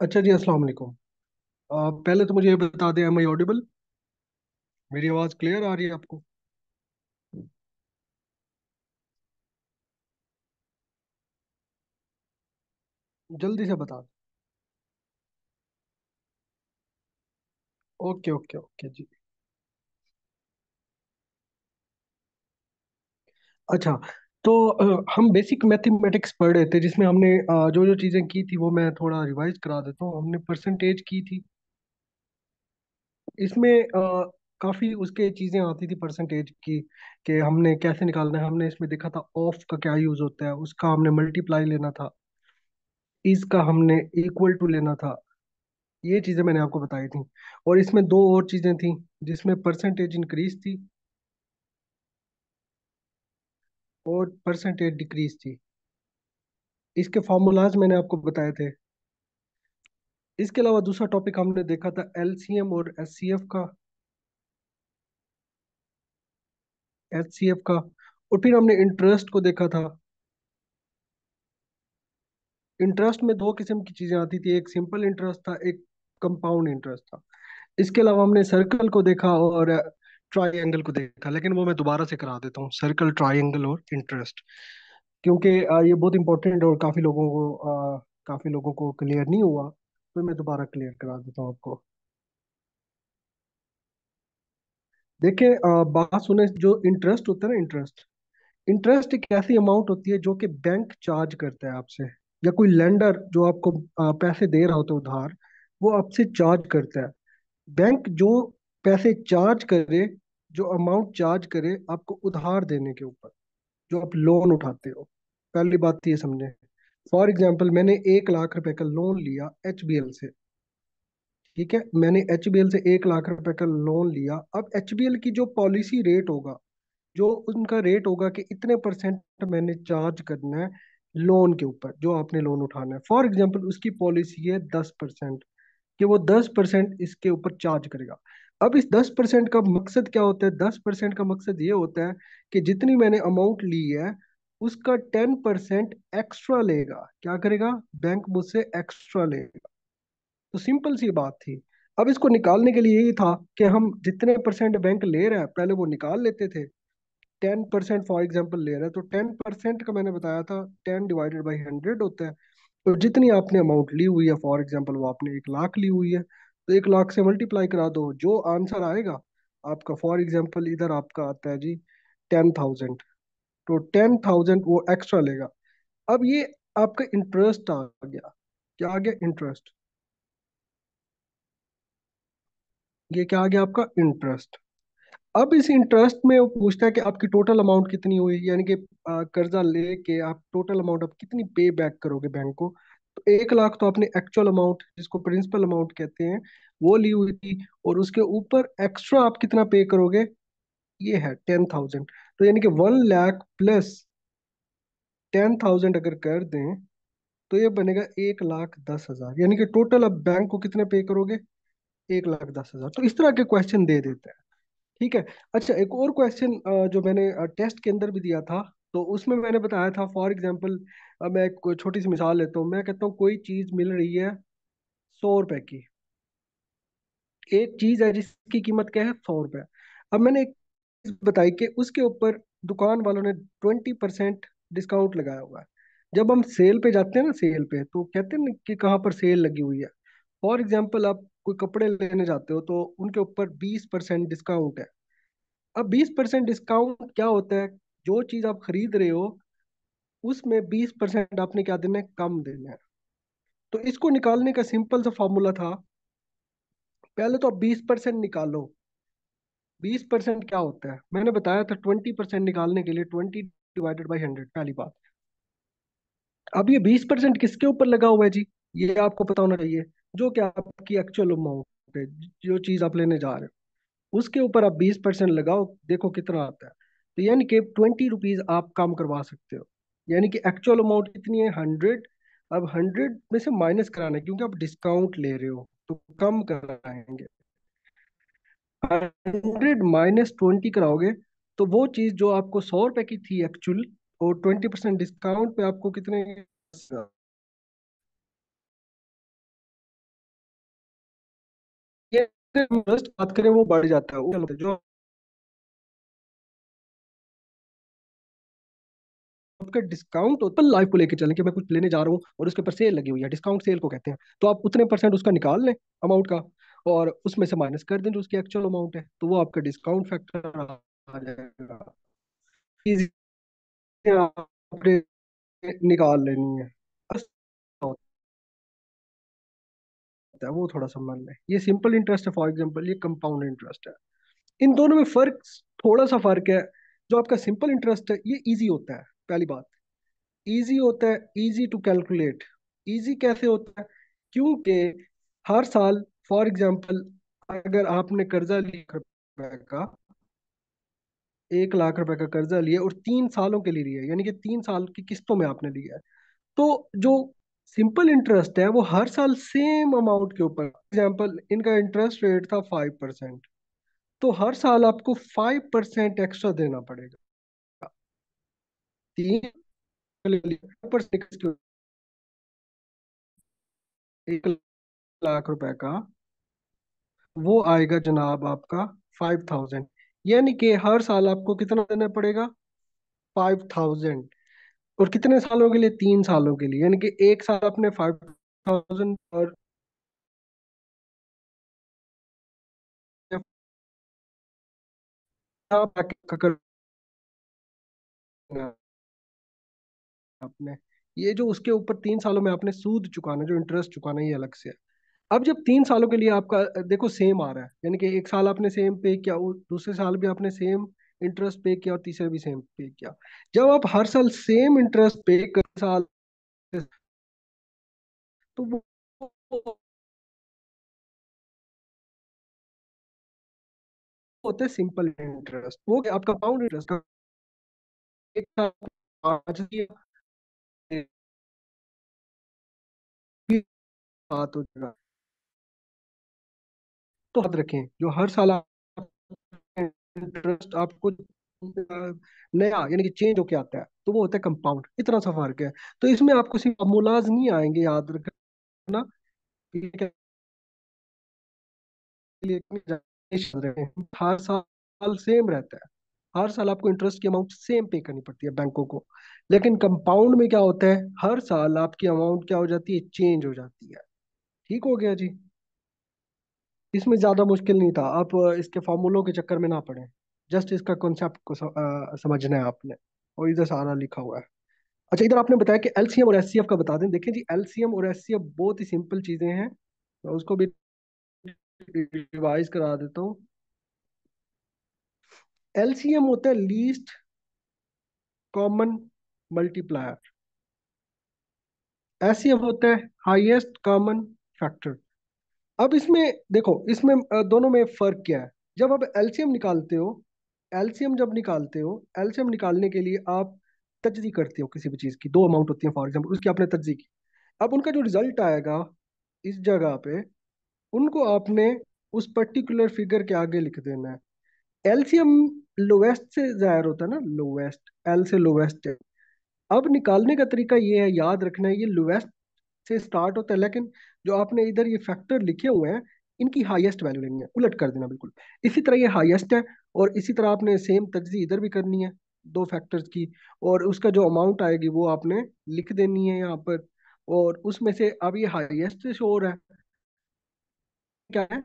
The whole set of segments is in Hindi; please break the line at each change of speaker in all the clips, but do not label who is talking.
अच्छा जी, अस्सलाम वालेकुम। पहले तो मुझे ये बता दें, एम आई ऑडिबल? मेरी आवाज़ क्लियर आ रही है आपको? जल्दी से बता। ओके ओके ओके जी। अच्छा, तो हम बेसिक मैथमेटिक्स पढ़ रहे थे जिसमें हमने जो जो चीज़ें की थी वो मैं थोड़ा रिवाइज करा देता हूँ। हमने परसेंटेज की थी इसमें। काफ़ी उसके चीज़ें आती थी परसेंटेज की, कि हमने कैसे निकालना है। हमने इसमें देखा था ऑफ का क्या यूज़ होता है, उसका हमने मल्टीप्लाई लेना था, इसका हमने इक्वल टू लेना था। ये चीजें मैंने आपको बताई थी। और इसमें दो और चीजें थी जिसमें परसेंटेज इंक्रीज थी और परसेंटेज डिक्रीज थी। इसके फॉर्मूलाज मैंने आपको बताए थे। इसके अलावा दूसरा टॉपिक हमने देखा था एलसीएम और एचसीएफ का। एचसीएफ का। और फिर हमने इंटरेस्ट को देखा था। इंटरेस्ट में दो किस्म की चीजें आती थी, एक सिंपल इंटरेस्ट था, एक कंपाउंड इंटरेस्ट था। इसके अलावा हमने सर्कल को देखा और ट्राइंगल को देखा, लेकिन वो मैं दोबारा से करा देता हूँ, सर्कल, ट्राइंगल और इंटरेस्ट। क्योंकि ये बहुत इंपॉर्टेंट है और काफी लोगों को क्लियर नहीं हुआ, तो मैं दोबारा क्लियर करा देता हूँ आपको। देखिए, बात सुने, जो इंटरेस्ट होता है ना, इंटरेस्ट इंटरेस्ट एक ऐसी अमाउंट होती है जो कि बैंक चार्ज करता है आपसे, या कोई लेंडर जो आपको पैसे दे रहा होता है उधार, वो आपसे चार्ज करता है। बैंक जो पैसे चार्ज करे, जो अमाउंट चार्ज करे आपको उधार देने के ऊपर, जो आप लोन उठाते हो। पहली बात तो ये समझे। फॉर एग्जाम्पल, मैंने 1 लाख रुपए का लोन लिया एचबीएल से। ठीक है, मैंने एचबीएल से 1 लाख रुपए का लोन लिया। अब एचबीएल की जो पॉलिसी रेट होगा, जो उनका रेट होगा कि इतने परसेंट मैंने चार्ज करना है लोन के ऊपर, जो आपने लोन उठाना है। फॉर एग्जाम्पल, उसकी पॉलिसी है 10%, कि वो 10% इसके ऊपर चार्ज करेगा। अब इस 10% का मकसद क्या होता है? 10% का मकसद ये होता है कि जितनी मैंने अमाउंट ली है उसका 10% एक्स्ट्रा लेगा। क्या करेगा? बैंक मुझसे एक्स्ट्रा लेगा। तो सिंपल सी बात थी। अब इसको निकालने के लिए यही था कि हम जितने परसेंट बैंक ले रहा है पहले वो निकाल लेते थे। 10% फॉर एग्जाम्पल ले रहा है, तो 10% का मैंने बताया था 10/100 होता है। तो जितनी आपने अमाउंट ली हुई है, फॉर एग्जाम्पल वो आपने 1 लाख ली हुई है, तो 1 लाख से मल्टीप्लाई करा दो, जो आंसर आएगा आपका। फॉर एग्जाम्पल इधर आपका आता है जी 10,000, तो 10,000 वो एक्स्ट्रा लेगा। अब ये आपका इंटरेस्ट आ गया। क्या आ गया? इंटरेस्ट। ये क्या आ गया? आपका इंटरेस्ट। अब इस इंटरेस्ट में वो पूछता है कि आपकी टोटल अमाउंट कितनी हुई, यानी कि कर्जा लेके आप टोटल अमाउंट आप कितनी पे बैक करोगे बैंक को। तो 1 लाख तो आपने एक्चुअल अमाउंट, जिसको प्रिंसिपल अमाउंट कहते हैं, वो ली हुई थी। और उसके ऊपर एक्स्ट्रा आप कितना पे करोगे? ये है 10,000। तो यानी कि 1 लाख प्लस 10,000 अगर कर दें, तो ये बनेगा 1,10,000। यानी कि टोटल अब बैंक को कितने पे करोगे? 1,10,000। तो इस तरह के क्वेश्चन दे देते हैं। ठीक है। अच्छा, एक और क्वेश्चन जो मैंने टेस्ट के अंदर भी दिया था, तो उसमें मैंने बताया था, फॉर एग्जांपल, मैं एक कोई छोटी सी मिसाल लेता हूँ। मैं कहता हूँ कोई चीज मिल रही है 100 रुपए की। एक चीज है जिसकी कीमत क्या है? 100 रुपए। अब मैंने एक चीज बताई कि उसके ऊपर दुकान वालों ने 20% डिस्काउंट लगाया हुआ है। जब हम सेल पे जाते हैं ना, सेल पे तो कहते हैं ना कि कहाँ पर सेल लगी हुई है। फॉर एग्जाम्पल, आप कोई कपड़े लेने जाते हो तो उनके ऊपर 20% डिस्काउंट है। अब 20% डिस्काउंट क्या होता है? जो चीज आप खरीद रहे हो उसमें 20% आपने क्या देना है? कम देना है। तो इसको निकालने का सिंपल सा फॉर्मूला था। पहले तो आप 20% निकालो। 20% क्या होता है मैंने बताया था। 20% निकालने के लिए 20/100, पहली बात। अब ये 20% किसके ऊपर लगा हुआ है जी? ये आपको पता होना चाहिए। जो कि आपकी एक्चुअल अमाउंट है, जो चीज आप लेने जा रहे हो उसके ऊपर आप 20% लगाओ, देखो कितना आता है। तो यानी कि 20 रुपीज आप कम करवा सकते हो। यानी कि एक्चुअल अमाउंट कितनी है? 100। अब 100 में से माइनस कराना है, क्योंकि आप डिस्काउंट ले रहे हो तो कम कराएंगे। 100 - 20 कराओगे, तो वो चीज जो आपको 100 रुपए की थी एक्चुअल, और 20% डिस्काउंट पे आपको कितने ये इंटरेस्ट बात करें वो बढ़ जाता है, जो आपका डिस्काउंट होता है लाइफ को लेके चलें कि मैं कुछ लेने जा रहा हूँ और उसके ऊपर सेल लगी हुई है, डिस्काउंट सेल को कहते हैं, तो आप उतने परसेंट उसका निकाल लें अमाउंट का, और उसमें से माइनस कर दें जो उसकी एक्चुअल अमाउंट है, तो वो आपका डिस्काउंट फैक्टर आ जाएगा। इजी आपने निकाल लेनी है, बस होता है वो थोड़ा संभाल लें। ये सिंपल इंटरेस्ट है फॉर एग्जांपल, ये कंपाउंड इंटरेस्ट है। इन दोनों में फर्क, थोड़ा सा फर्क है। जो आपका सिंपल इंटरेस्ट है ये इजी होता है, पहली बात, इजी होता है, इजी टू कैलकुलेट। इजी कैसे होता है? क्योंकि हर साल, फॉर एग्जांपल, अगर आपने कर्जा लिया रुपए का, 1 लाख रुपए का कर्जा लिया और 3 सालों के लिए लिया, यानी कि 3 साल की किस्तों में आपने लिया है, तो जो सिंपल इंटरेस्ट है वो हर साल सेम अमाउंट के ऊपर, एग्जांपल इनका इंटरेस्ट रेट था 5%, तो हर साल आपको 5% एक्स्ट्रा देना पड़ेगा। 3% 1 लाख रुपए का वो आएगा जनाब आपका 5,000, यानी कि हर साल आपको कितना देना पड़ेगा? 5,000। और कितने सालों के लिए? 3 सालों के लिए, यानी कि एक साल आपने 5,000 और आपने ये जो उसके ऊपर 3 सालों में आपने सूद चुकाना, जो इंटरेस्ट चुकाना, ये अलग से है। अब जब 3 सालों के लिए आपका देखो सेम आ रहा है, यानी कि एक साल आपने सेम पे किया, दूसरे साल भी आपने सेम इंटरेस्ट पे किया और तीसरे भी सेम पे किया। जब आप हर साल सेम इंटरेस्ट पे कर साल, तो वो होते हैं सिंपल इंटरेस्ट, वो क्या आपका पाउंड इंटरेस्ट का एक साल 5 दिया, फिर बात हो जाएगा। तो याद रखें जो हर साल इंटरेस्ट आपको नया यानी कि चेंज होके आता है, तो वो होता है कंपाउंड, इतना सा फर्क है। तो इसमें आपको सिर्फ फॉर्मूलाज नहीं आएंगे याद रखना, ठीक है? हर साल सेम रहता है, हर साल आपको इंटरेस्ट की अमाउंट सेम पे करनी पड़ती है बैंकों को। लेकिन कंपाउंड में क्या होता है, हर साल आपकी अमाउंट क्या हो जाती है, चेंज हो जाती है। ठीक हो गया जी। इसमें ज्यादा मुश्किल नहीं था, आप इसके फॉर्मूलों के चक्कर में ना पड़े, जस्ट इसका कॉन्सेप्ट को समझना है आपने, और इधर सारा लिखा हुआ है। अच्छा, इधर आपने बताया कि एलसीएम और एचसीएफ का बता दें। देखिए जी, एलसीएम और एचसीएफ बहुत ही सिंपल चीजें हैं, मैं उसको भी रिवाइज करा देता हूँ। एलसीएम होता है लीस्ट कॉमन मल्टीप्लायर, एचसीएफ होता है हाईएस्ट कॉमन फैक्टर। अब इसमें देखो, इसमें दोनों में फर्क क्या है? जब आप एलसीएम निकालते हो, एलसीएम जब निकालते हो, एलसीएम निकालने के लिए आप तजदी करते हो किसी भी चीज की, दो अमाउंट होती है फॉर एग्जाम्पल, उसकी आपने तजदी की। अब उनका जो रिजल्ट आएगा इस जगह पे, उनको आपने उस पर्टिकुलर फिगर के आगे लिख देना है। एलसीएम लोवेस्ट से जाहिर होता है ना, लोवेस्ट, एल से लोवेस्ट है। अब निकालने का तरीका ये है, याद रखना है, ये लोवेस्ट से स्टार्ट होता है, लेकिन जो आपने इधर ये फैक्टर लिखे हुए हैं, इनकी हाईएस्ट वैल्यू लेनी है, उलट कर देना बिल्कुल। इसी तरह ये हाईएस्ट है, और इसी तरह आपने सेम तजदी इधर भी करनी है, दो फैक्टर्स की, और उसका जो अमाउंट आएगी वो आपने लिख देनी है यहाँ पर। और उसमें से अब ये हाईएस्ट से शो हो रहा है, क्या है,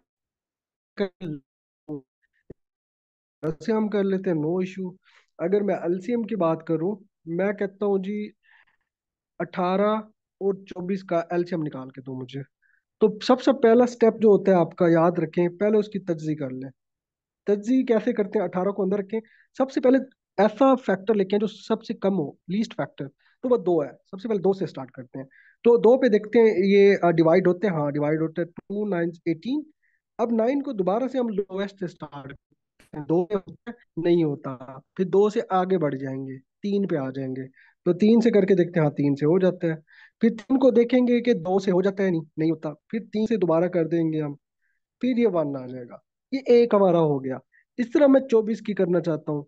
से हम कर लेते हैं, नो इशू। अगर मैं एलसीएम की बात करूं, मैं कहता हूँ जी 18 और 24 का एलसीएम निकाल के दो मुझे। तो सबसे पहला स्टेप जो होता है आपका, याद रखें, पहले उसकी तज्जी कर लें। तज्जी कैसे करते हैं? 18 को अंदर रखें, सबसे पहले ऐसा फैक्टर लेके आएं जो सबसे कम हो, लीस्ट फैक्टर, तो वो दो है, सबसे पहले दो से स्टार्ट करते हैं। तो दो पे देखते हैं ये डिवाइड होते हैं, हाँ डिवाइड होते हैं, 2 9 18। अब 9 को दोबारा से हम लोएस्ट से स्टार्ट, दो पे होता है, नहीं होता, फिर दो से आगे बढ़ जाएंगे, 3 पे आ जाएंगे, तो 3 से करके देखते हैं, हाँ 3 से हो जाता है। फिर 3 को देखेंगे कि 2 से हो जाता है, नहीं नहीं होता, फिर 3 से दोबारा कर देंगे हम, फिर ये 1 आ जाएगा। ये एक हमारा हो गया। इस तरह मैं 24 की करना चाहता हूँ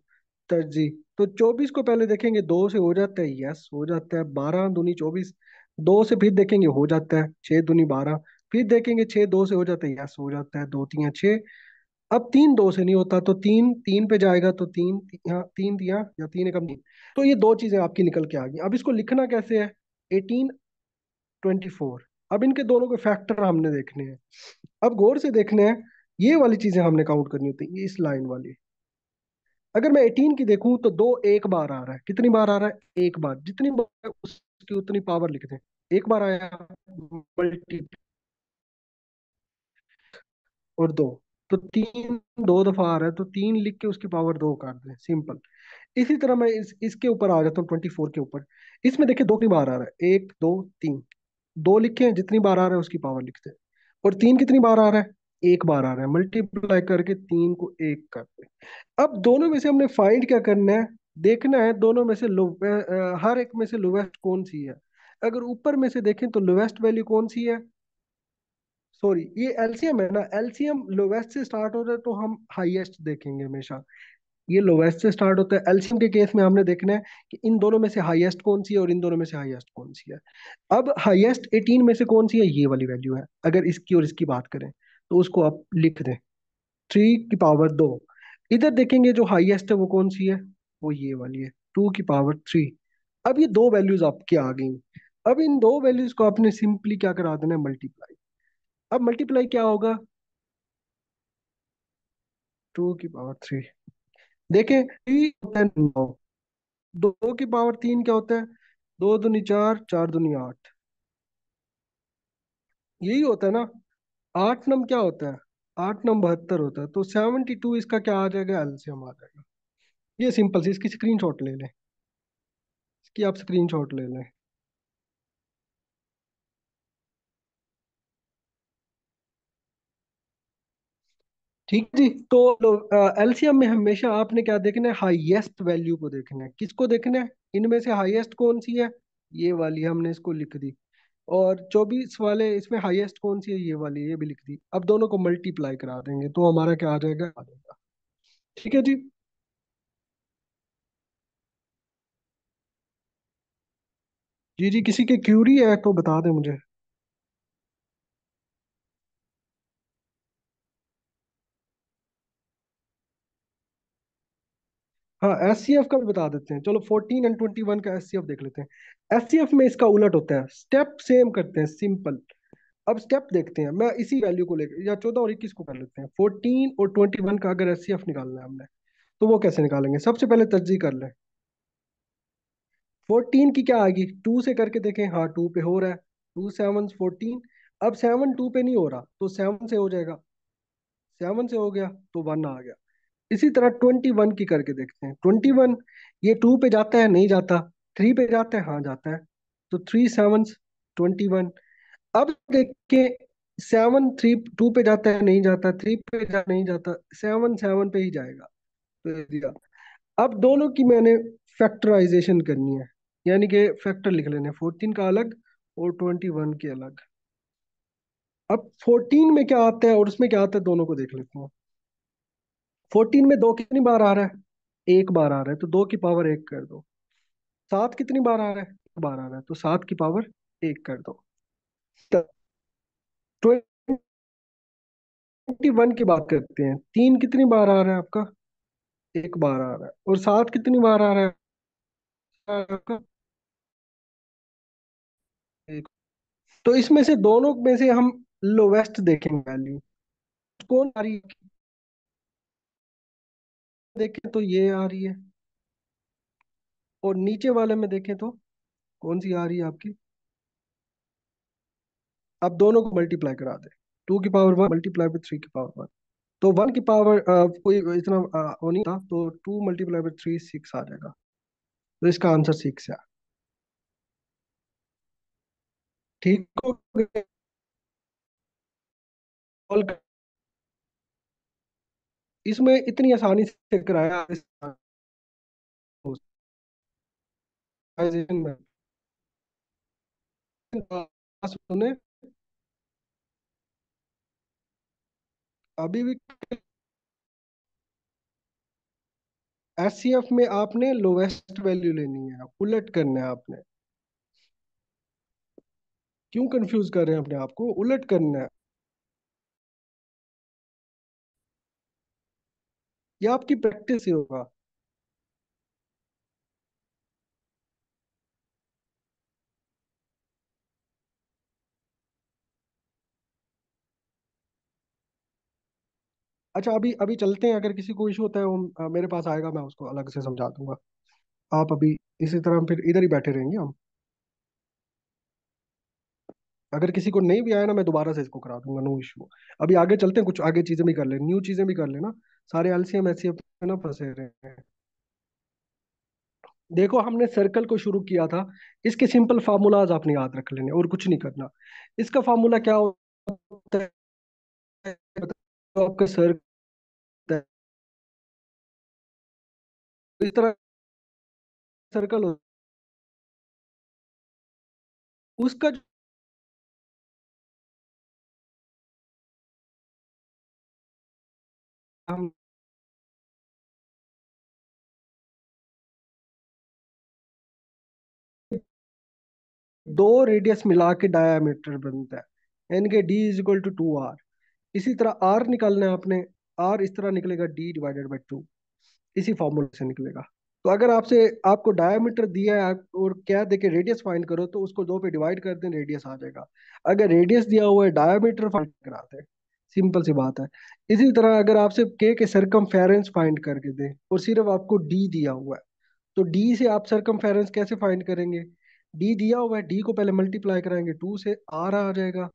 तरजीह। तो 24 को पहले देखेंगे, 2 से हो जाता है, यस हो जाता है, 12 दूनी 24। 2 से फिर देखेंगे, हो जाता है, 6 दूनी 12। फिर देखेंगे छः दो से हो जाता है, यस हो जाता है, दो तिया छः। अब तीन दो से नहीं होता, तो तीन तीन पे जाएगा, तो तीन यहाँ तीन दिया, या तीन एकम तीन। तो ये दो चीजें आपकी निकल के आ गई। अब इसको लिखना कैसे है? 18, 24। अब इनके दोनों के फैक्टर हमने देखने हैं। अब गौर से देखने हैं, ये वाली चीजें हमने काउंट करनी होती है, ये इस लाइन वाली। अगर मैं 18 की देखूं तो दो एक बार आ रहा है, कितनी बार आ रहा है? एक बार। जितनी बार उसकी उतनी पावर लिख दें। एक बार आया, मल्टी, और दो, तो तीन दो दफा आ रहा है, तो तीन लिख के उसकी पावर दो कर दें, सिंपल। इसी तरह मैं इसके ऊपर आ जाता हूँ, 24 के ऊपर। इसमें देखिए दो कितनी बार आ रहा है, एक दो तीन। दो लिखे, जितनी बार आ रहा है उसकी पावर लिखते हैं। और तीन कितनी बार आ रहा है? एक बार आ रहा है, मल्टीप्लाई करके तीन को एक करते हैं। अब दोनों में से हमने फाइंड क्या करना है? देखना है दोनों में से हर एक में से लोवेस्ट कौन सी है। अगर ऊपर में से देखें तो लोवेस्ट वैल्यू कौन सी है? सॉरी, ये एलसीएम है ना, एलसीएम लोवेस्ट से स्टार्ट होता है तो हम हाईएस्ट देखेंगे हमेशा। ये लोवेस्ट से स्टार्ट होता है, एलसीएम के केस में हमने देखना है कि इन दोनों में से हाईएस्ट कौन सी है और इन दोनों में से हाईएस्ट कौन सी है। अब हाईएस्ट 18 में से कौन सी है? ये वाली वैल्यू है। अगर इसकी और इसकी बात करें तो उसको आप लिख दें, 3 की पावर 2। इधर देखेंगे जो हाईएस्ट है वो कौन सी है? वो ये वाली है, 2 की पावर 3। अब ये दो वैल्यूज आपकी आ गई। अब इन दो वैल्यूज को आपने सिंपली क्या करा देना है? मल्टीप्लाई। अब मल्टीप्लाई क्या होगा? 2 की पावर 3। देखें, 3 होता है 9। 2 की पावर 3 क्या होता है? दो दूनी चार, चार दूनी आठ। यही होता है ना। आठ नम क्या होता है? आठ नम 72 होता है, तो 72 इसका क्या आ जाएगा? एलसीएम आ जाएगा। ये सिंपल सी, इसकी स्क्रीनशॉट ले लें। इसकी आप स्क्रीनशॉट ले लें। ठीक है जी। तो एलसीएम में हमेशा आपने क्या देखना है? हाईएस्ट वैल्यू को देखना है। किसको देखना है? इनमें से हाईएस्ट कौन सी है? ये वाली, हमने इसको लिख दी। और 24 वाले इसमें हाईएस्ट कौन सी है? ये वाली, ये भी लिख दी। अब दोनों को मल्टीप्लाई करा देंगे तो हमारा क्या आ जाएगा? आ जाएगा। ठीक है जी। जी जी, किसी की क्यूरी है तो बता दें मुझे। हाँ, एचसीएफ का भी बता देते हैं, चलो 14 एंड 21 का एचसीएफ देख लेते हैं। एचसीएफ में इसका उलट होता है, स्टेप सेम करते हैं, सिंपल। अब स्टेप देखते हैं, मैं इसी वैल्यू को लेकर, या 14 और 21 को कर लेते हैं। 14 और 21 का अगर एचसीएफ निकालना है हमने, तो वो कैसे निकालेंगे? सबसे पहले तर्जीह कर लें। 14 की क्या आएगी? टू से करके देखें, हाँ टू पे हो रहा है। 2 7 14। अब सेवन टू पे नहीं हो रहा, तो सेवन से हो जाएगा। सेवन से हो गया तो वन आ गया। इसी तरह 21 की करके देखते हैं। 21, ये टू पे जाता है? नहीं जाता। थ्री पे जाता है? हाँ जाता है। तो 3 7 21। अब देखिए, सेवन थ्री टू पे जाता है? नहीं जाता। नहीं जाता। सेवन सेवन पे ही जाएगा। तो ये दिया। अब दोनों की मैंने फैक्टराइजेशन करनी है, यानी कि फैक्टर लिख लेने, 14 का अलग और 21 के अलग। अब 14 में क्या आता है और उसमें क्या आता है, दोनों को देख लेते हैं। 14 में दो कितनी बार आ रहा है? एक बार आ रहा है, तो 2 की पावर 1 कर दो। सात कितनी बार आ रहा है? एक बार आ रहा है, तो 7 की पावर 1 कर दो। 21 की बात करते हैं। तीन कितनी बार आ रहा है आपका? एक बार आ रहा है। और सात कितनी बार आ रहा है आपका? एक। तो इसमें से दोनों में से हम लोवेस्ट देखेंगे वैल्यू, कौन आ रही है? देखें तो ये आ रही है। और नीचे वाले में देखें तो कौन सी आ रही है आपकी? अब दोनों को मल्टीप्लाई करा दे। 2 की पावर 1 मल्टीप्लाई विथ 3 की पावर 1। तो 1 की पावर कोई इतना वो नहीं था, तो 2 × 3 6 आ जाएगा। तो इसका आंसर 6 है। ठीक हो गया? Solve इसमें इतनी आसानी से कराया में। सुने, अभी भी एचसीएफ में आपने लोवेस्ट वैल्यू लेनी है, उलट करना है आपने। क्यों कंफ्यूज कर रहे हैं अपने आप को? उलट करना है। या आपकी प्रैक्टिस से होगा। अच्छा, अभी अभी चलते हैं, अगर किसी को इशू होता है वो मेरे पास आएगा, मैं उसको अलग से समझा दूंगा। आप अभी इसी तरह हम फिर इधर ही बैठे रहेंगे हम। अगर किसी को नहीं भी आया ना, मैं दोबारा से इसको करा दूंगा, नो इशू। अभी आगे चलते हैं, कुछ आगे चीजें भी कर ले, न्यू चीजें भी कर लेना। सारे एलसीएम एचसीएफ में ना फंसे रहे हैं। देखो, हमने सर्कल को शुरू किया था। इसके सिंपल फार्मूलाज आपने याद रख लेने और कुछ नहीं करना। इसका फार्मूला क्या होता है? तो आपका सर्कल इस तरह सर्कल हो, उसका जो हम दो रेडियस मिला के डायमीटर बनता है, यानी कि D is equal to 2 R. इसी तरह आर निकालना है आपने। आर इस तरह निकलेगा, D/2। इसी फॉर्मूले से निकलेगा। तो अगर आपसे आपको डायमीटर दिया है और क्या दे के रेडियस फाइंड करो, तो उसको दो पे डिवाइड कर दें, रेडियस आ जाएगा। अगर रेडियस दिया हुआ है, डायमीटर फाइंड कराते हैं। सिंपल सी बात है। इसी तरह अगर आपसे के सरकमफेरेंस फाइंड करके दें और सिर्फ आपको डी दिया हुआ है, तो डी से आप सरकमफेरेंस कैसे फाइंड करेंगे? डी दिया हुआ है, डी को पहले मल्टीप्लाई कराएंगे 2 से, आर आ जाएगा।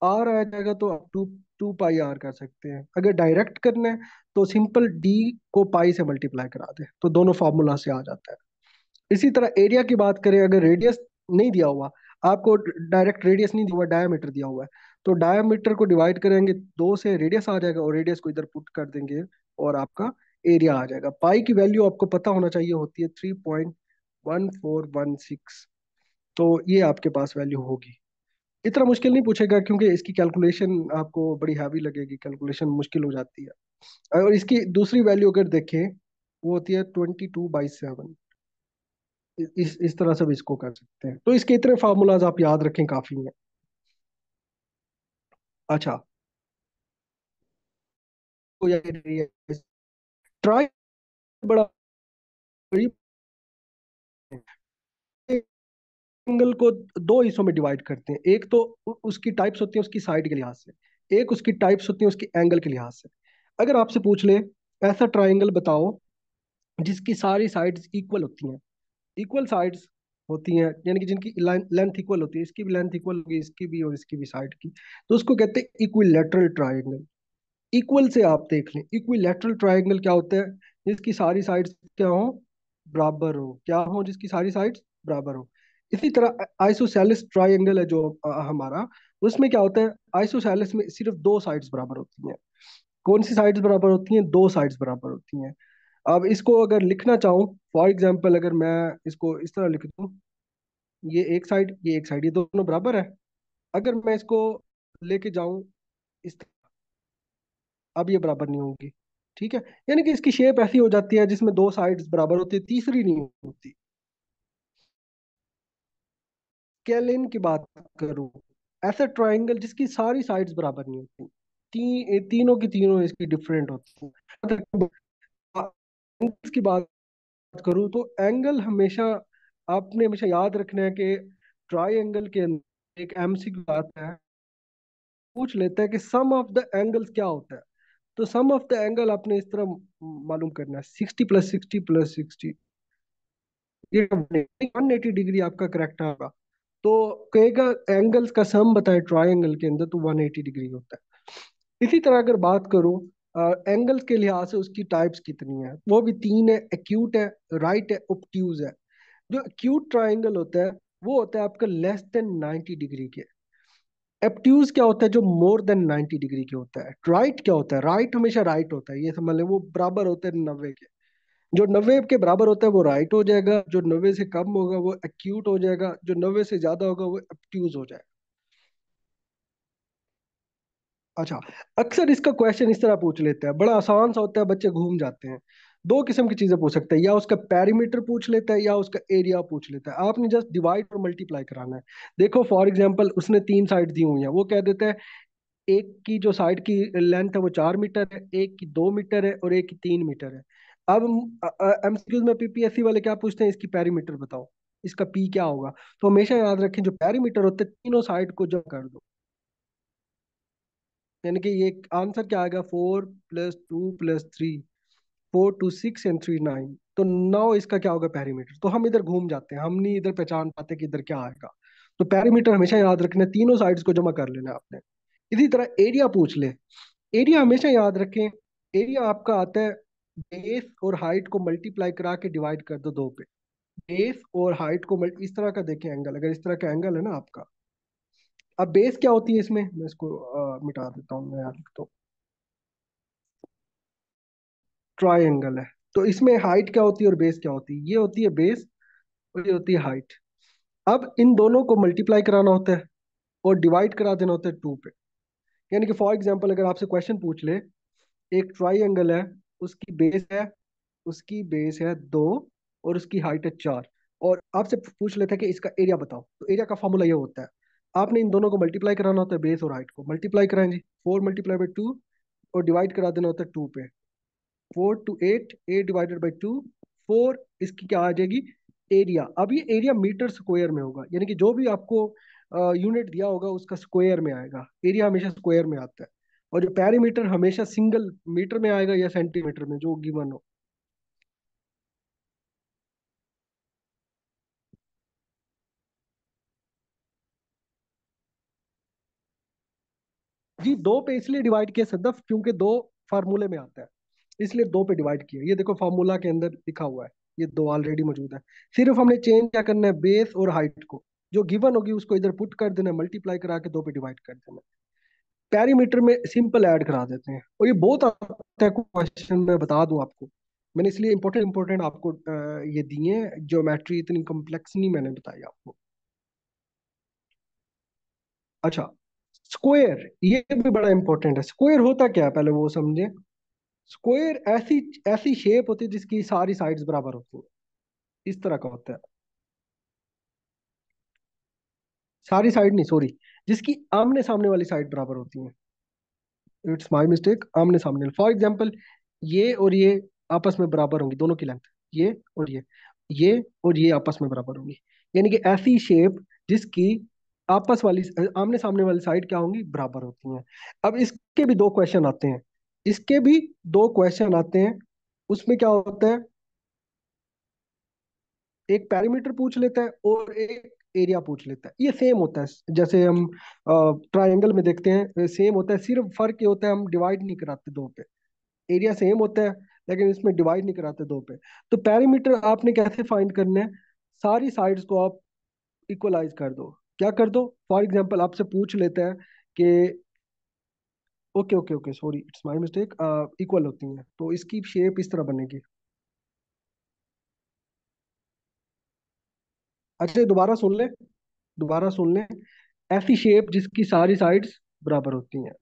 आर आ जाएगा तो आप 2 2 पाई आर कर सकते हैं। अगर डायरेक्ट करना है तो सिंपल डी को पाई से मल्टीप्लाई करा दे, तो दोनों फार्मूला से आ जाता है। इसी तरह एरिया की बात करें, अगर रेडियस नहीं दिया हुआ, आपको डायरेक्ट रेडियस नहीं दिया हुआ, डायमीटर दिया हुआ है, तो डायमीटर को डिवाइड करेंगे 2 से, रेडियस आ जाएगा, और रेडियस को इधर पुट कर देंगे और आपका एरिया आ जाएगा। पाई की वैल्यू आपको पता होना चाहिए, होती है 3.1416। तो ये आपके पास वैल्यू होगी। इतना मुश्किल नहीं पूछेगा, क्योंकि इसकी कैलकुलेशन आपको बड़ी हैवी लगेगी, कैलकुलेशन मुश्किल हो जाती है। और इसकी दूसरी वैल्यू अगर देखें, वो होती है 22/7। इस तरह से भी इसको कर सकते हैं। तो इसके इतने फार्मूलाज आप याद रखें, काफी हैं। अच्छा, तो ये ट्राई बड़ा एंगल को दो हिस्सों में डिवाइड करते हैं। एक तो उसकी टाइप्स होती है उसकी साइड के लिहाज से, एक उसकी टाइप्स होती है उसकी एंगल के लिहाज से। अगर आपसे पूछ ले, ऐसा ट्राइंगल बताओ जिसकी सारी साइड्स इक्वल होती हैं, इक्वल साइड्स होती हैं, यानी कि जिनकी लेंथ इक्वल होती है, इसकी भी लेंथ इक्वल होगी, इसकी भी और इसकी भी साइड की, तो उसको कहते हैं इक्विलेटरल ट्रायंगल। इक्वल से आप देख लें, इक्विलेटरल ट्रायंगल क्या होता है? जिसकी सारी साइड्स क्या हो, बराबर हो। क्या हो? जिसकी सारी साइड्स बराबर हो। इसी तरह आइसोसेलेस ट्रायंगल है जो हमारा, उसमें क्या होता है? आइसोसेलेस में सिर्फ दो साइड्स बराबर होती हैं। कौन सी साइड्स बराबर होती हैं? दो साइड्स बराबर होती हैं। अब इसको अगर लिखना चाहूँ, फॉर एग्जाम्पल अगर मैं इसको इस तरह लिख दूँ, ये एक साइड, ये एक साइड, ये दोनों बराबर है। अगर मैं इसको लेके जाऊं इस, अब ये बराबर नहीं होगी। ठीक है, यानी कि इसकी शेप ऐसी हो जाती है जिसमें दो साइड्स बराबर होती है, तीसरी नहीं होती। स्केलिन की बात करूं, ऐसा ट्राइंगल जिसकी सारी साइड्स बराबर नहीं होती, तीनों की तीनों इसकी डिफरेंट होती हैं। एंगल्स की बात करूँ तो एंगल हमेशा, आपने हमेशा याद रखना है कि ट्राइंगल के अंदर एक एमसीक्यू आता है, पूछ लेता है कि सम ऑफ द एंगल्स क्या होता है। तो सम ऑफ द एंगल आपने इस तरह मालूम करना है, 60 + 60 + 60, ये 180 डिग्री आपका करेक्ट होगा। तो कहेगा एंगल्स का सम बताए ट्राइंगल के अंदर, तो 180 डिग्री होता है। इसी तरह अगर बात करूं एंगल्स के लिहाज से उसकी टाइप्स कितनी है, वो भी तीन है, एक्यूट है, राइट है, ऑब्ट्यूज है। जो एक्यूट ट्राइंगल होता है वो होता है आपका लेस देन 90 डिग्री के। एप्ट्यूज क्या होता है? जो मोर देन 90 डिग्री के होता है। राइट क्या होता है? राइट हमेशा राइट होता है, ये समझ लें, वो बराबर होता है 90 के। जो 90 के बराबर होता है वो राइट हो जाएगा, जो 90 से कम होगा वो एक्यूट हो जाएगा, जो 90 से ज्यादा होगा वो एप्ट्यूज हो जाएगा। अच्छा, अक्सर इसका क्वेश्चन इस तरह पूछ लेते हैं, बड़ा आसान सा होता है, बच्चे घूम जाते हैं। दो किस्म की चीजें पूछ सकता है, या उसका पेरीमीटर पूछ लेता है या उसका एरिया पूछ लेता है। आपने जस्ट डिवाइड और मल्टीप्लाई कराना है। देखो फॉर एग्जांपल उसने तीन साइड दी हुई हैं, वो कह देता है एक की जो साइड की लेंथ है वो 4 मीटर है, एक की 2 मीटर है और एक की 3 मीटर है। अब एमसीक्यूज में पीपीएससी वाले क्या पूछते हैं, इसकी पेरीमीटर बताओ, इसका पी क्या होगा। तो हमेशा याद रखें जो पेरीमीटर होते हैं तीनों साइड को जमा कर दो। यानी कि ये आंसर क्या आएगा, 4 + 2 + 3, 4 2 6 and 3 9। तो 9 इसका क्या होगा पेरीमीटर। तो हम इधर घूम जाते हैं, हम नहीं इधर पहचान पाते कि इधर क्या आएगा। तो पेरीमीटर हमेशा याद रखना है, तीनों साइड्स को जमा कर लेना है आपने। इसी तरह एरिया पूछ ले, एरिया हमेशा याद रखें, एरिया आपका आता है बेस और हाइट को मल्टीप्लाई करा के डिवाइड कर दो दो पे। बेस और हाइट को इस तरह का देखें एंगल, अगर इस तरह का एंगल है ना आपका। अब बेस क्या होती है इसमें, मैं इसको मिटा देता हूँ, मैं यहाँ लिखता हूँ, ट्राइंगल है। तो इसमें हाइट क्या होती है और बेस क्या होती है, ये होती है बेस और ये होती है हाइट। अब इन दोनों को मल्टीप्लाई कराना होता है और डिवाइड करा देना होता है टू पे। यानी कि फॉर एग्जांपल अगर आपसे क्वेश्चन पूछ ले, एक ट्राइंगल है, उसकी बेस है, उसकी बेस है 2 और उसकी हाइट है 4, और आपसे पूछ लेता है कि इसका एरिया बताओ। तो एरिया का फॉर्मूला ये होता है, आपने इन दोनों को मल्टीप्लाई कराना होता है, बेस और हाइट को मल्टीप्लाई कराएं जी, 4 × 2 और डिवाइड करा देना होता है टू पे। 4 to 8, 8 / 2, 4 इसकी क्या आ जाएगी, एरिया। अब ये एरिया मीटर स्क्वायर में होगा, यानी कि जो भी आपको यूनिट दिया होगा उसका स्क्वायर में आएगा, एरिया हमेशा स्क्वायर में आता है। और जो पेरीमीटर हमेशा सिंगल मीटर में आएगा या सेंटीमीटर में, जो गिवन हो। जी दो पे इसलिए डिवाइड किया सदफ, क्योंकि दो फार्मूले में आता है, इसलिए दो पे डिवाइड किया। ये देखो फार्मूला के अंदर लिखा हुआ है, ये दो ऑलरेडी मौजूद है। सिर्फ हमने चेंज क्या करना है, बेस और हाइट को, जो गिवन होगी उसको इधर पुट कर देना, मल्टीप्लाई करा के दो पे डिवाइड कर देना। पेरीमीटर में सिंपल ऐड करा देते हैं, और ये बहुत आता है क्वेश्चन, मैं बता दूं आपको। मैंने इसलिए इंपॉर्टेंट इंपॉर्टेंट आपको ये दिए, ज्योमेट्री इतनी कॉम्प्लेक्स नहीं मैंने बताई आपको। अच्छा, स्क्वायर ये भी बड़ा इंपॉर्टेंट है। स्क्वायर होता क्या है पहले वो समझे। स्क्वायर ऐसी ऐसी शेप होती है जिसकी सारी साइड्स बराबर होती हैं, इस तरह का होता है। सारी साइड नहीं, सॉरी, जिसकी आमने सामने वाली साइड बराबर होती है। इट्स माय मिस्टेक, आमने सामने। फॉर एग्जांपल ये और ये आपस में बराबर होंगी, दोनों की लेंथ, ये और ये और ये आपस में बराबर होंगी। यानी कि ऐसी शेप जिसकी आपस वाली आमने सामने वाली साइड क्या होंगी, बराबर होती हैं। अब इसके भी दो क्वेश्चन आते हैं, इसके भी दो क्वेश्चन आते हैं। उसमें क्या होता है, एक पेरीमीटर पूछ लेता है और एक एरिया पूछ लेता है। ये सेम होता है जैसे हम ट्रायंगल में देखते हैं, सेम होता है, सिर्फ फर्क ये होता है हम डिवाइड नहीं कराते दो पे। एरिया सेम होता है लेकिन इसमें डिवाइड नहीं कराते दो पे। तो पेरीमीटर आपने कैसे फाइंड करना है, सारी साइड्स को आप इक्वलाइज कर दो। क्या कर दो, फॉर एग्जांपल आपसे पूछ लेता है कि, okay okay okay sorry it's my mistake, equal होती हैं तो इसकी शेप इस तरह बनेगी। अच्छा दोबारा सुन ले, दोबारा सुन ले। ऐसी शेप जिसकी सारी साइड्स बराबर होती हैं।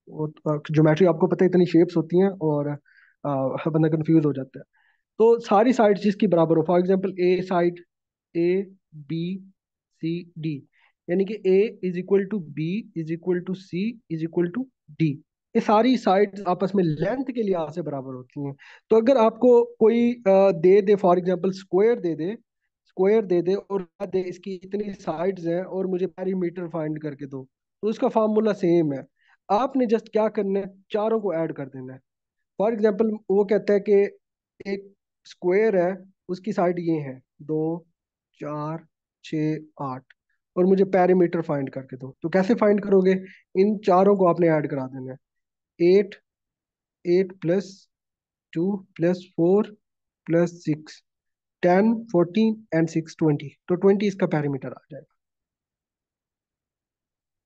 वो ज्योमेट्री आपको पता है, इतनी शेप्स होती हैं और बंदा कंफ्यूज हो जाता है। तो सारी साइड्स जिसकी बराबर हो, for example A side, A B C D, यानी कि A is equal to B is equal to C is equal to D. ये सारी साइड्स आपस में लेंथ के लिहाज से बराबर होती हैं। तो अगर आपको कोई दे दे, फॉर एग्जांपल स्क्वायर दे दे, स्क्वायर दे दे और दे इसकी इतनी साइड्स हैं और मुझे पेरीमीटर फाइंड करके दो, तो उसका फार्मूला सेम है। आपने जस्ट क्या करना है, चारों को ऐड कर देना है। फॉर एग्जांपल वो कहता है कि एक स्क्वायर है, उसकी साइड ये है 2 4 6 8, और मुझे पेरीमीटर फाइंड करके दो। तो कैसे फाइंड करोगे, इन चारों को आपने ऐड करा देना है। 8, 8 + 2 + 4 + 6, 10 14 and 6 20, तो 20 इसका पेरीमीटर आ जाएगा।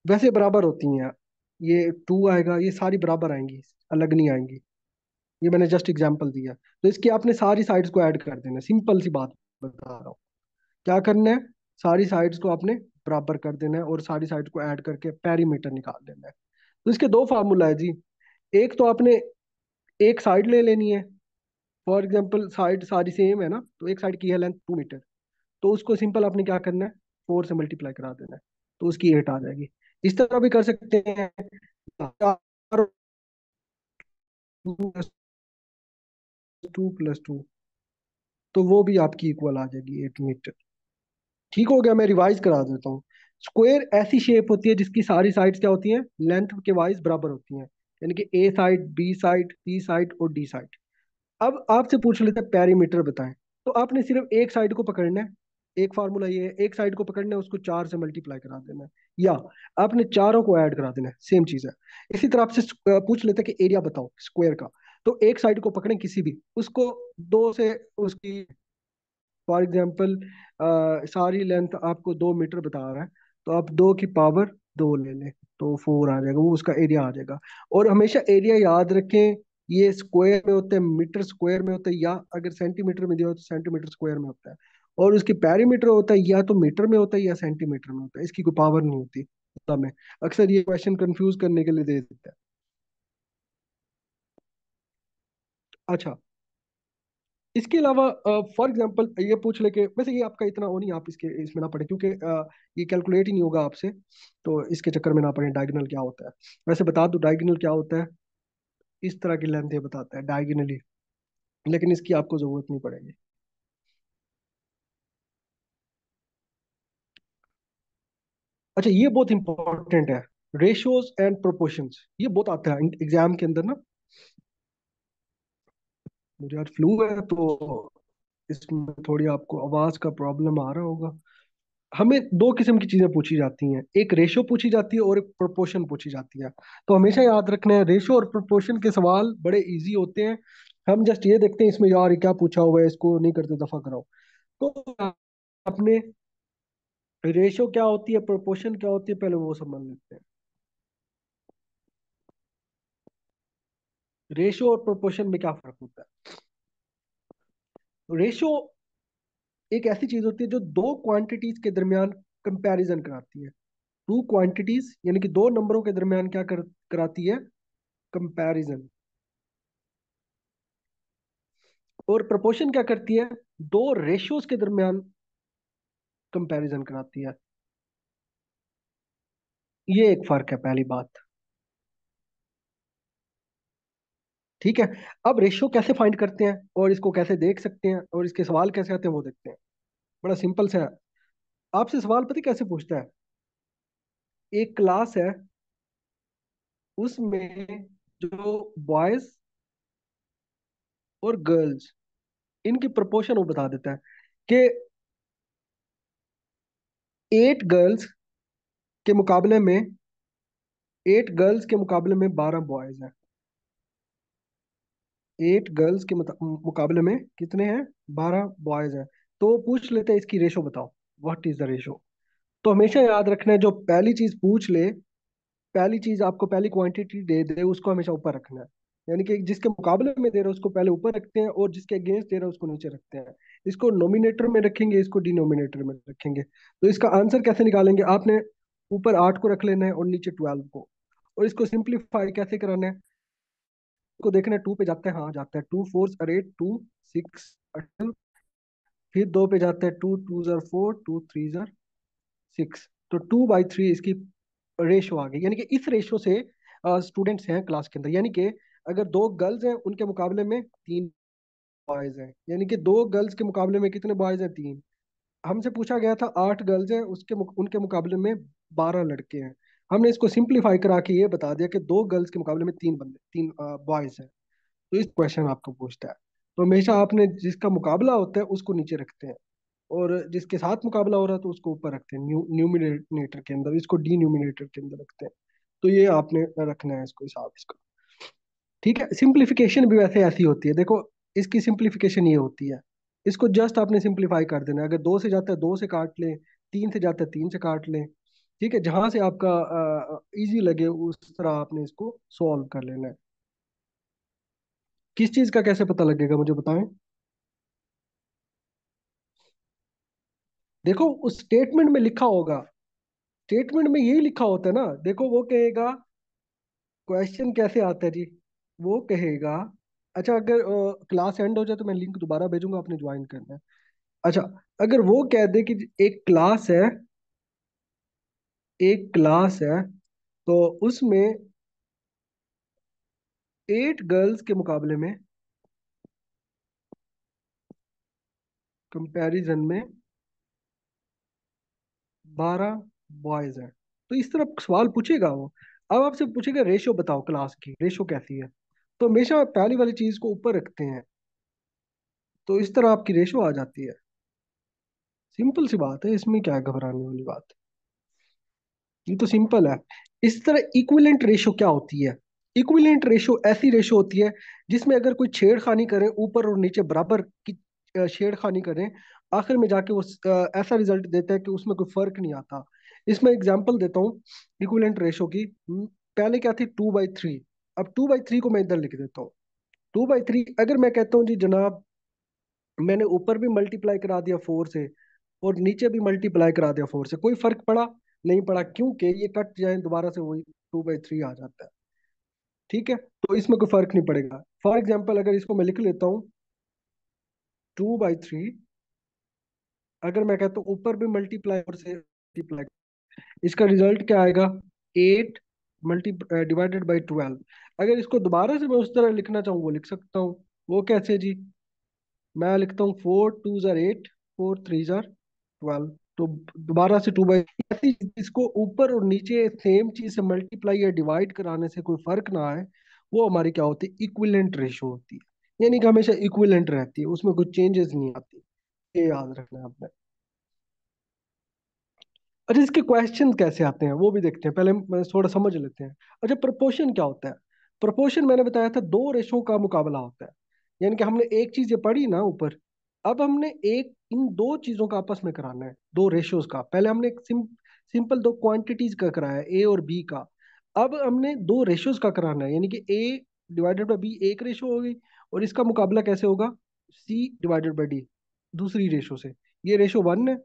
वैसे बराबर होती हैं, ये 2 आएगा, ये सारी बराबर आएंगी, अलग नहीं आएंगी। ये मैंने जस्ट एग्जांपल दिया। तो इसकी आपने सारी साइड्स को ऐड कर देना, सिंपल सी बात बता रहा हूँ। क्या करना है, सारी साइड्स को आपने बराबर कर देना है और सारी साइड को ऐड करके पेरीमीटर निकाल देना है। तो इसके दो फार्मूला है जी। एक तो आपने एक साइड ले लेनी है, फॉर एग्जाम्पल साइड सारी सेम है ना, तो एक साइड की है लेंथ 2 मीटर, तो उसको सिंपल आपने क्या करना है, 4 से मल्टीप्लाई करा देना है, तो उसकी 8 आ जाएगी। इस तरह भी कर सकते हैं, 2 + 2 तो वो भी आपकी इक्वल आ जाएगी 8 मीटर। ठीक हो गया, मैं रिवाइज करा देता हूँ। स्क्वायर ऐसी शेप होती है जिसकी सारी साइड्स क्या होती हैं, लेंथ के वाइज बराबर होती हैं, यानी कि ए साइड, बी साइड, सी साइड और डी साइड। अब आपसे पूछ लेते हैं पेरीमीटर बताएं। तो आपने सिर्फ एक साइड को पकड़ना है, एक फार्मूला ये है, एक साइड को पकड़ना है, उसको 4 से मल्टीप्लाई करा देना है, या आपने चारों को ऐड करा देना है, सेम चीज है। इसी तरह आपसे पूछ लेते हैं कि एरिया बताओ स्क्वायर का। तो एक साइड को पकड़ें किसी भी, उसको दो से उसकी, फॉर एग्जाम्पल सारी लेंथ आपको 2 मीटर बता रहा है, तो आप 2 की पावर 2 ले लें, तो 4 आ जाएगा, वो उसका एरिया आ जाएगा। और हमेशा एरिया याद रखें, ये स्क्वायर में होते हैं, मीटर स्क्वायर में होता है, या अगर सेंटीमीटर में दिया हो तो सेंटीमीटर स्क्वायर में होता है। और उसकी पेरीमीटर होता है या तो मीटर में होता है या सेंटीमीटर में होता है, इसकी कोई पावर नहीं होती में। अक्सर ये क्वेश्चन कंफ्यूज करने के लिए दे देता है। अच्छा, इसके अलावा फॉर एग्जांपल ये पूछ ले कि वैसे ये आपका इतना वो नहीं, आप इसके इसमें ना पड़े, क्योंकि ये कैलकुलेट ही नहीं होगा आपसे, तो इसके चक्कर में ना पड़े। डायगोनल क्या होता है, वैसे बता दूं डायगोनल क्या होता है, इस तरह की लेंथ ये बताता है डायगोनली, लेकिन इसकी आपको जरूरत नहीं पड़ेगी। अच्छा, ये बहुत इंपॉर्टेंट है, रेशियोज एंड प्रोपोर्शंस, ये बहुत आता है एग्जाम के अंदर ना। मुझे आज फ्लू है, तो इसमें थोड़ी आपको आवाज का प्रॉब्लम आ रहा होगा। हमें दो किस्म की चीजें पूछी जाती हैं, एक रेशो पूछी जाती है और एक प्रोपोर्शन पूछी जाती है। तो हमेशा याद रखना है, रेशो और प्रोपोर्शन के सवाल बड़े इजी होते हैं। हम जस्ट ये देखते हैं इसमें यार ये क्या पूछा हुआ है, इसको नहीं करते, दफा कराओ। तो अपने रेशो क्या होती है, प्रोपोर्शन क्या होती है, पहले वो समझ लेते हैं। रेशो और प्रोपोर्शन में क्या फर्क होता है। रेशो एक ऐसी चीज होती है जो दो क्वांटिटीज के दरमियान कंपैरिजन कराती है। टू क्वांटिटीज यानी कि दो नंबरों के दरमियान क्या कराती है, कंपैरिजन। और प्रोपोर्शन क्या करती है, दो रेशियोज के दरमियान कंपैरिजन कराती है। ये एक फर्क है, पहली बात। ठीक है। अब रेशियो कैसे फाइंड करते हैं और इसको कैसे देख सकते हैं और इसके सवाल कैसे आते हैं वो देखते हैं। बड़ा सिंपल सा है। आपसे सवाल पता है कैसे पूछता है, एक क्लास है, उसमें जो बॉयज और गर्ल्स, इनकी प्रोपोर्शन वो बता देता है कि 8 गर्ल्स के मुकाबले में 8 गर्ल्स के मुकाबले में 12 बॉयज हैं। 8 गर्ल्स के मुकाबले में कितने हैं, 12 बॉयज हैं। तो पूछ लेते हैं इसकी रेशो बताओ, व्हाट इज द रेशो। तो हमेशा याद रखना है, जो पहली चीज पूछ ले, पहली चीज आपको पहली क्वांटिटी दे दे, उसको हमेशा ऊपर रखना है। यानी कि जिसके मुकाबले में दे रहे हो उसको पहले ऊपर रखते हैं, और जिसके अगेंस्ट दे रहे हो उसको नीचे रखते हैं। इसको नोमिनेटर में रखेंगे, इसको डिनोमिनेटर में रखेंगे। तो इसका आंसर कैसे निकालेंगे, आपने ऊपर 8 को रख लेना है और नीचे 12 को। और इसको सिंप्लीफाई कैसे कराना है, को देखना है, 2 पे जाता है, हाँ जाता है, 2 4 8, 2 6 फिर 2 पे जाता है, 2 2 4, 2 3 6, तो 2/3 इसकी रेशो आ गई। यानी कि इस रेशो से स्टूडेंट्स हैं क्लास के अंदर, यानी कि अगर 2 गर्ल्स हैं उनके मुकाबले में 3 बॉयज हैं, यानी कि 2 गर्ल्स के मुकाबले में कितने बॉयज हैं, 3। हमसे पूछा गया था 8 गर्ल्स हैं, उनके मुकाबले में 12 लड़के हैं। हमने इसको सिंप्लीफाई करा के ये बता दिया कि 2 गर्ल्स के मुकाबले में 3 बंदे, 3 बॉयज हैं। तो इस क्वेश्चन आपको पूछता है, तो हमेशा आपने जिसका मुकाबला होता है उसको नीचे रखते हैं, और जिसके साथ मुकाबला हो रहा है तो उसको ऊपर रखते हैं, न्यूमिनेटर के अंदर, इसको डिन्यूमिनेटर के अंदर रखते हैं। तो ये आपने रखना है इसको, हिसाब इसका। ठीक है। सिंप्लीफिकेशन भी वैसे ऐसी होती है, देखो इसकी सिंप्लीफिकेशन ये होती है, इसको जस्ट आपने सिंप्लीफाई कर देना है। अगर 2 से जाता है 2 से काट लें, 3 से जाता है 3 से काट लें। ठीक है, जहां से आपका इजी लगे उस तरह आपने इसको सॉल्व कर लेना है। किस चीज का कैसे पता लगेगा मुझे बताएं। देखो उस स्टेटमेंट में लिखा होगा, स्टेटमेंट में यही लिखा होता है ना। देखो वो कहेगा, क्वेश्चन कैसे आता है जी, वो कहेगा अच्छा, अगर क्लास एंड हो जाए तो मैं लिंक दोबारा भेजूंगा, आपने ज्वाइन करना है। अच्छा, अगर वो कह दे कि एक क्लास है तो उसमें 8 गर्ल्स के मुकाबले में, कंपैरिजन में 12 बॉयज हैं, तो इस तरह सवाल पूछेगा वो। अब आपसे पूछेगा रेशो बताओ, क्लास की रेशो कैसी है, तो हमेशा पहली वाली चीज को ऊपर रखते हैं, तो इस तरह आपकी रेशो आ जाती है। सिंपल सी बात है, इसमें क्या है घबराने वाली बात। ये तो सिंपल है। इस तरह इक्विवेलेंट रेशो क्या होती है? इक्विवेलेंट रेशो ऐसी रेशो होती है जिसमें अगर कोई छेड़खानी करे, ऊपर और नीचे बराबर की छेड़खानी करें, आखिर में जाके वो ऐसा रिजल्ट देता है कि उसमें कोई फर्क नहीं आता। इसमें एग्जांपल देता हूँ इक्विवेलेंट रेशो की। पहले क्या थी? 2/3। अब 2/3 को मैं इधर लिख देता हूँ। 2/3 अगर मैं कहता हूँ जी जनाब, मैंने ऊपर भी मल्टीप्लाई करा दिया 4 से और नीचे भी मल्टीप्लाई करा दिया 4 से, कोई फर्क पड़ा? नहीं पड़ा, क्योंकि ये कट जाए दोबारा से वही 2/3 आ जाता है। ठीक है, तो इसमें कोई फर्क नहीं पड़ेगा। फॉर एग्जाम्पल अगर इसको मैं लिख लेता हूँ 2/3, अगर मैं कहता हूँ ऊपर भी मल्टीप्लाई और से मल्टीप्लाई, इसका रिजल्ट क्या आएगा? 8 मल्टी डिवाइडेड बाई 12। अगर इसको दोबारा से मैं उस तरह लिखना चाहूँ वो लिख सकता हूँ। वो कैसे जी? मैं लिखता हूँ 4 2 8, 4 3 12। तो दोबारा से 2/, इसको ऊपर और नीचे सेम चीज से मल्टीप्लाई या डिवाइड कराने से कोई फर्क ना आए, वो हमारी क्या होती है? इक्विलेंट रेशो होती है। यानी कि हमेशा इक्विलेंट रहती है, उसमें कुछ चेंजेस नहीं आती। ये याद रखना है आपने। अच्छा, इसके क्वेश्चन कैसे आते हैं वो भी देखते हैं, पहले हम थोड़ा समझ लेते हैं। अच्छा, प्रोपोर्शन क्या होता है? प्रोपोर्शन मैंने बताया था, दो रेशो का मुकाबला होता है। यानी कि हमने एक चीज ये पढ़ी ना ऊपर, अब हमने एक इन दो चीजों का आपस में कराना है, दो रेशोज का। पहले हमने एक सिंपल दो क्वांटिटीज का कराया, ए और बी का। अब हमने दो रेशोज का कराना है, यानी कि ए डिवाइडेड बाई बी एक रेशो होगी, और इसका मुकाबला कैसे होगा? सी डिवाइडेड बाई डी दूसरी रेशो से। ये रेशो 1 है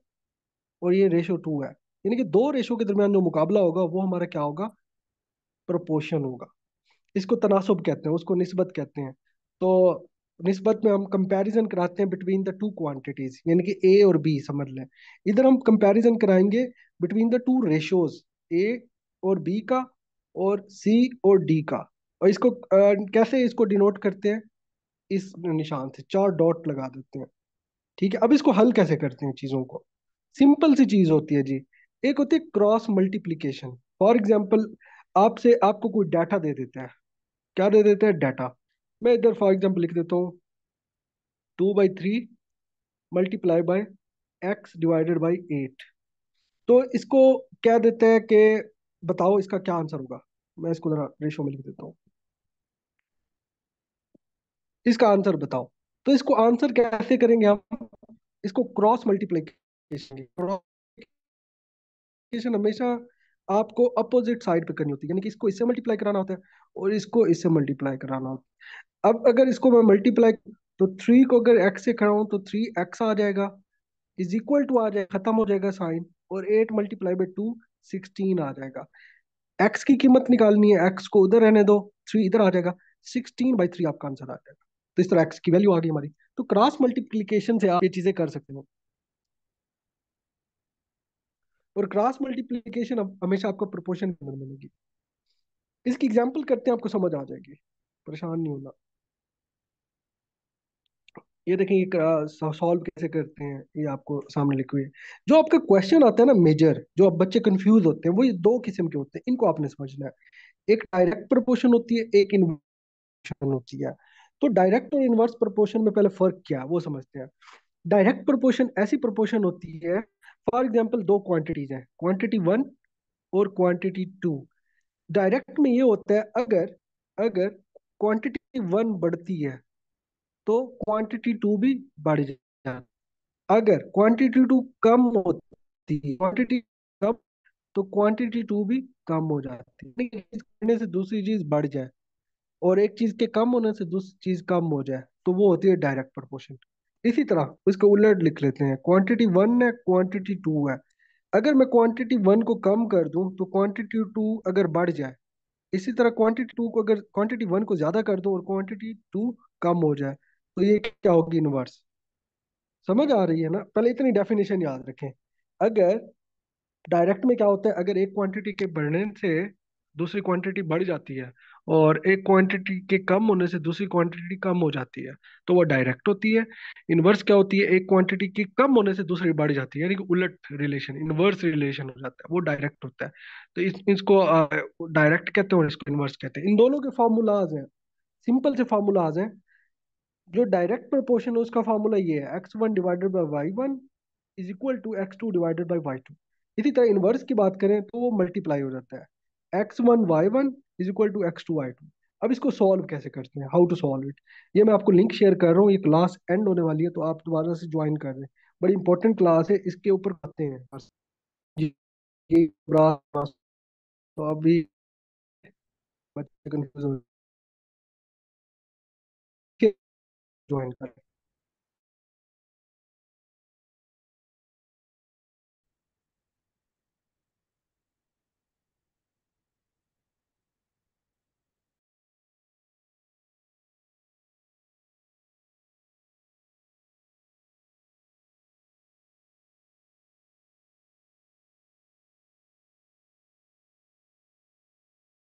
और ये रेशो 2 है। यानी कि दो रेशो के दरमियान जो मुकाबला होगा वो हमारा क्या होगा? प्रोपोर्शन होगा। इसको तनासुब कहते हैं, उसको निस्बत कहते हैं। तो निस्बत में हम कंपैरिजन कराते हैं बिटवीन द टू क्वांटिटीज, यानी कि ए और बी समझ लें। इधर हम कंपैरिजन कराएंगे बिटवीन द टू रेशोज, ए और बी का, और सी और डी का। और इसको कैसे इसको डिनोट करते हैं? इस निशान से 4 डॉट लगा देते हैं। ठीक है, अब इसको हल कैसे करते हैं चीजों को? सिंपल सी चीज होती है जी। एक होती है क्रॉस मल्टीप्लीकेशन। फॉर एग्जाम्पल, आपसे आपको कोई डाटा दे देता है। क्या दे देता है? डाटा। मैं इधर फॉर एग्जाम्पल लिख देता हूँ 2/3 multiply by x divided by 8। तो इसको क्या देता है कि बताओ इसका क्या आंसर होगा? मैं इसको जरा रेशो में लिख देता हूँ, इसका आंसर बताओ। तो इसको आंसर कैसे करेंगे हम? इसको क्रॉस मल्टीप्लीकेशन, मल्टीप्लिकेशन हमेशा आपको अपोजिट साइड पे करनी होती है, यानी कि इसको इससे मल्टीप्लाई कराना होता है और इसको इससे मल्टीप्लाई कराना होता है। अब अगर इसको मैं मल्टीप्लाई, तो 3 को अगर x से कराऊं तो 3x आ जाएगा, इज इक्वल टू आ जाएगा, खत्म हो जाएगा साइन। और 8 × 2 16 आ जाएगा। x की कीमत निकालनी है, x को उधर रहने दो, 3 इधर आ जाएगा, 16/3 आपका आंसर आ जाएगा। तो इस तरह x की वैल्यू आ गई हमारी। तो क्रॉस मल्टीप्लीकेशन से आप ये चीजें कर सकते हो। और क्रॉस मल्टीप्लीकेशन हमेशा आपको प्रोपोर्शन में मिलेगी। इसकी एग्जांपल करते हैं, आपको समझ आ जाएगी, परेशान नहीं होना। ये देखें, ये सॉल्व कैसे करते हैं, ये आपको सामने लिखे हुए हैं। जो आपका क्वेश्चन आता है ना मेजर, जो आप बच्चे कंफ्यूज होते हैं, वो ये दो किस्म के होते हैं, इनको आपने समझना है। एक डायरेक्ट प्रोपोर्शन होती है, एक इनवर्स होती है। तो डायरेक्ट और इनवर्स प्रोपोर्शन में पहले फर्क क्या है वो समझते हैं। डायरेक्ट प्रोपोर्शन ऐसी प्रोपोर्शन होती है, फॉर एग्जाम्पल दो क्वांटिटीज हैं, क्वांटिटी 1 और क्वांटिटी 2। डायरेक्ट में ये होता है, अगर अगर क्वांटिटी 1 बढ़ती है तो क्वांटिटी 2 भी बढ़ जाती है। अगर क्वांटिटी 2 कम होती है, क्वांटिटी कम, तो क्वांटिटी 2 भी कम हो जाती है। एक चीज बढ़ने से दूसरी चीज बढ़ जाए और एक चीज के कम होने से दूसरी चीज कम हो जाए, तो वो होती है डायरेक्ट प्रोपोर्शन। इसी तरह इसको उलट लिख लेते हैं, क्वांटिटी 1 है, क्वांटिटी 2 है। अगर मैं क्वांटिटी 1 को कम कर दूं तो क्वांटिटी 2 अगर बढ़ जाए, इसी तरह क्वांटिटी टू को, अगर क्वांटिटी वन को ज्यादा कर दो और क्वांटिटी टू कम हो जाए, तो ये क्या होगी? इनवर्स। समझ आ रही है ना? पहले इतनी डेफिनेशन याद रखें। अगर डायरेक्ट में क्या होता है, अगर एक क्वांटिटी के बढ़ने से दूसरी क्वांटिटी बढ़ जाती है, और एक क्वांटिटी के कम होने से दूसरी क्वांटिटी कम हो जाती है, तो वो डायरेक्ट होती है। इनवर्स क्या होती है? एक क्वांटिटी के कम होने से दूसरी बढ़ जाती है, यानी कि उलट रिलेशन, इनवर्स रिलेशन हो जाता है, वो डायरेक्ट होता है। तो इसको डायरेक्ट कहते हैं और इसको इनवर्स कहते हैं। इन दोनों के फॉर्मूलाज हैं, सिंपल से फॉर्मूलाज हैं। जो डायरेक्ट प्रोपोर्शन है उसका फॉर्मूला ये है, x1 divided by Y 1 is equal to x2 divided by Y 2। इसी तरह इनवर्स की बात करें तो वो मल्टीप्लाई हो जाता है, x1 y1 is equal to x2 y2। अब इसको सॉल्व कैसे करते हैं, हाउ टू सॉल्व इट, ये मैं आपको लिंक शेयर कर रहा हूँ। ये क्लास एंड होने वाली है, तो आप दोबारा से ज्वाइन कर रहे हैं। बड़ी इंपॉर्टेंट क्लास है, इसके ऊपर करते हैं बस। जी, ये तो अभी बच्चे कंफ्यूज हो के ज्वाइन करें।